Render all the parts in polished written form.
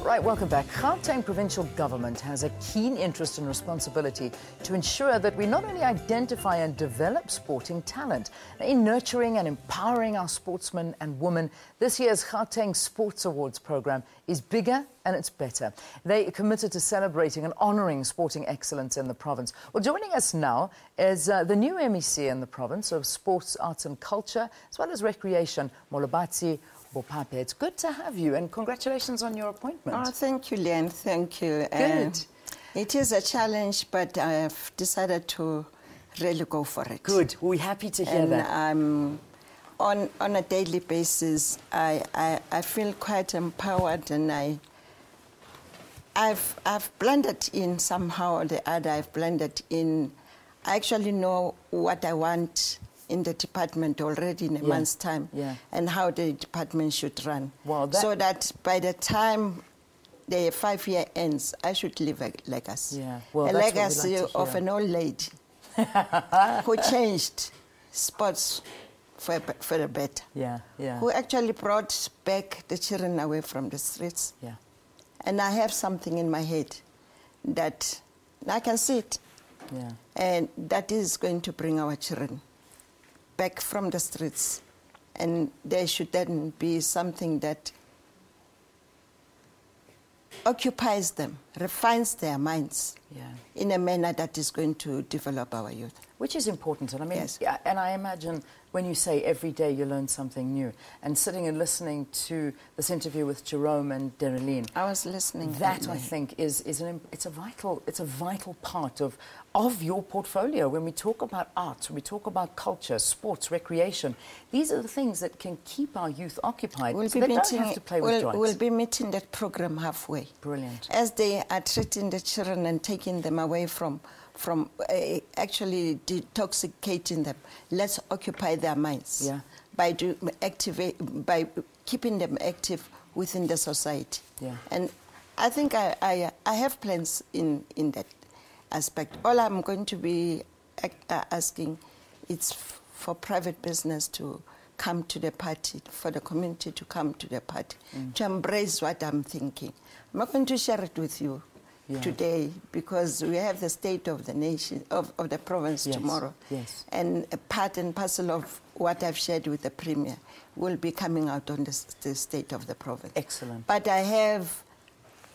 Right, welcome back. Gauteng Provincial Government has a keen interest and responsibility to ensure that we not only identify and develop sporting talent, in nurturing and empowering our sportsmen and women. This year's Gauteng Sport Awards program is bigger and it's better. They are committed to celebrating and honouring sporting excellence in the province. Well, joining us now is the new MEC in the province of Sports, Arts and Culture, as well as Recreation Molebatsi Bopape. It's good to have you, and congratulations on your appointment. Oh, thank you, Len. Thank you. Good. It is a challenge, but I've decided to really go for it. Good. We're happy to hear that. And on a daily basis, I feel quite empowered, and I've blended in somehow or the other. I've blended in. I actually know what I want in the department already in a month's time, and how the department should run. Wow, so that by the time the 5-year ends, I should leave a legacy. Yeah. Well, a legacy of an old lady who changed sports for the better. Yeah, yeah. Who actually brought back the children away from the streets. Yeah. And I have something in my head that I can see it. Yeah. And that is going to bring our children back from the streets, and there should then be something that occupies them, refines their minds in a manner that is going to develop our youth. Which is important, and I mean, yes. And I imagine when you say every day you learn something new, and sitting and listening to this interview with Jerome and Dereline, I was listening. That I think is a vital part of your portfolio. When we talk about arts, when we talk about culture, sports, recreation, these are the things that can keep our youth occupied. We'll so be they don't have to play with joints. We'll be meeting that program halfway. Brilliant. As they are treating the children and taking them away from actually detoxicating them. Let's occupy their minds by keeping them active within the society. Yeah. And I think I have plans in that aspect. All I'm going to be asking is for private business to come to the party, for the community to come to the party, to embrace what I'm thinking. I'm not going to share it with you today, because we have the state of the nation, of the province tomorrow. Yes. And a part and parcel of what I've shared with the Premier will be coming out on the state of the province. Excellent. But I have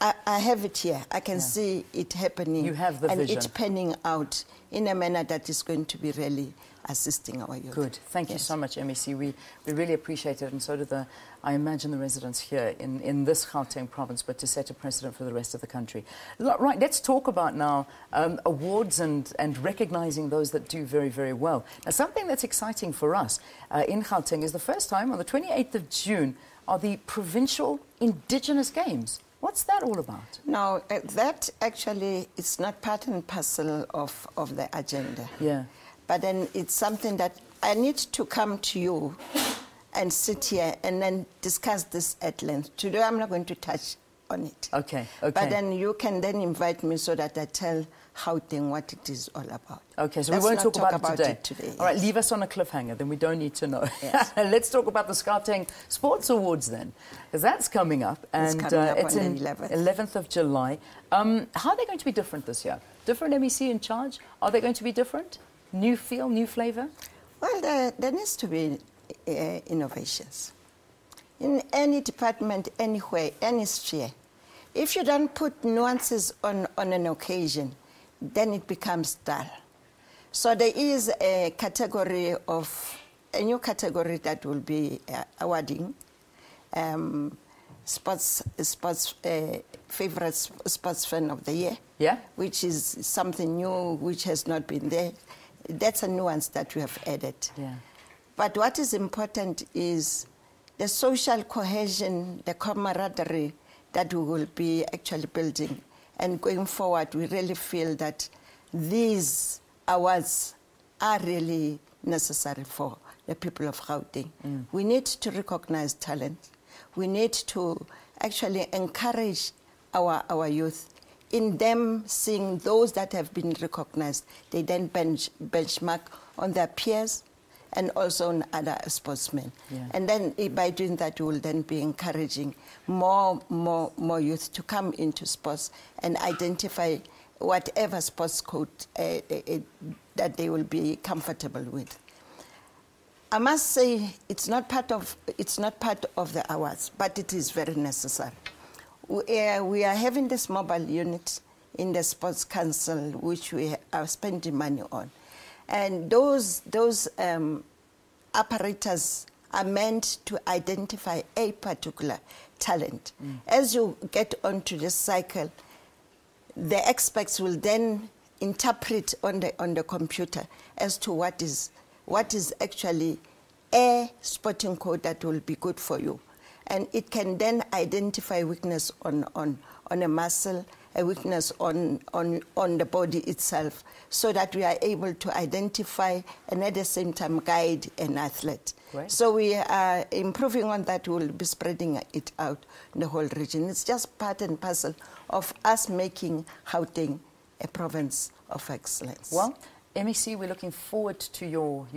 it here. I can see it happening. You have the vision. And it's panning out in a manner that is going to be really assisting our youth. Good. Thank you so much, MEC. We really appreciate it, and so do I imagine the residents here in this Gauteng province, but to set a precedent for the rest of the country. Right, let's talk about now awards and recognising those that do very, very well. Now, something that's exciting for us in Gauteng is the first time on the 28th of June are the Provincial Indigenous Games. What's that all about? Now, that actually is not part and parcel of the agenda. Yeah. But then it's something that I need to come to you and sit here and then discuss this at length. Today I'm not going to touch on it. Okay, okay. But then you can then invite me so that I tell Gauteng what it is all about. Okay, so Let's we won't talk about it today. All right, leave us on a cliffhanger, then we don't need to know. Yes. Let's talk about the Gauteng Sports Awards then, because that's coming up. And it's coming up on the 11th of July. How are they going to be different this year? Different MEC in charge? Are they going to be different? New feel, new flavour? Well, there needs to be innovations. In any department, anywhere, any sphere. If you don't put nuances on an occasion, then it becomes dull. So there is a new category that will be awarding favorite sportsman of the year, which is something new, which has not been there. That's a nuance that we have added. Yeah. But what is important is the social cohesion, the camaraderie that we will be actually building. And going forward, we really feel that these awards are really necessary for the people of Gauteng. We need to recognize talent. We need to actually encourage our youth. In them seeing those that have been recognized, they then benchmark on their peers and also on other sportsmen. Yeah. And then by doing that, we will then be encouraging more youth to come into sports and identify whatever sports code that they will be comfortable with. I must say it's not part of the awards, but it is very necessary. We are having this mobile unit in the Sports Council, which we are spending money on, and those apparatus are meant to identify a particular talent. As you get onto this cycle, the experts will then interpret on the computer as to what is actually a sporting code that will be good for you. And it can then identify weakness on a muscle, a weakness on the body itself, so that we are able to identify and at the same time guide an athlete. Great. So we are improving on that. We'll be spreading it out in the whole region. It's just part and parcel of us making Gauteng a province of excellence. Well, MEC, we're looking forward to your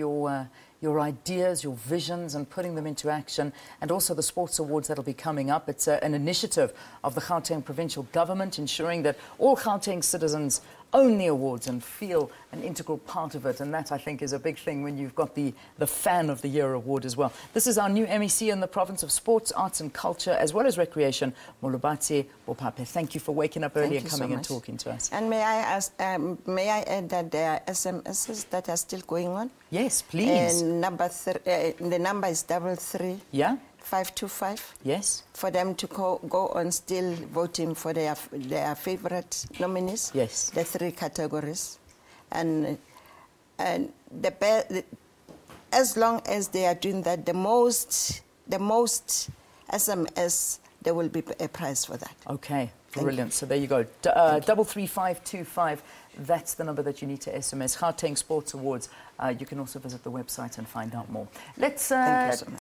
ideas, your visions, and putting them into action, and also the sports awards that will be coming up. It's an initiative of the Gauteng Provincial Government, ensuring that all Gauteng citizens own the awards and feel an integral part of it. And that, I think, is a big thing when you've got the Fan of the Year award as well. This is our new MEC in the province of Sports, Arts and Culture, as well as Recreation, Molebatsi Bopape. Thank you for waking up early and coming and talking to us. And may I add that there are SMSs that are still going on? Yes, please. And the number is 33. Yeah. 525. Yes. For them to go on still voting for their favorite nominees. Yes. The 3 categories, and as long as they are doing that, the most SMS, there will be a prize for that. Okay. Brilliant. So there you go. 33525. That's the number that you need to SMS. Gauteng Sports Awards. You can also visit the website and find out more. Let's. Thank you so much.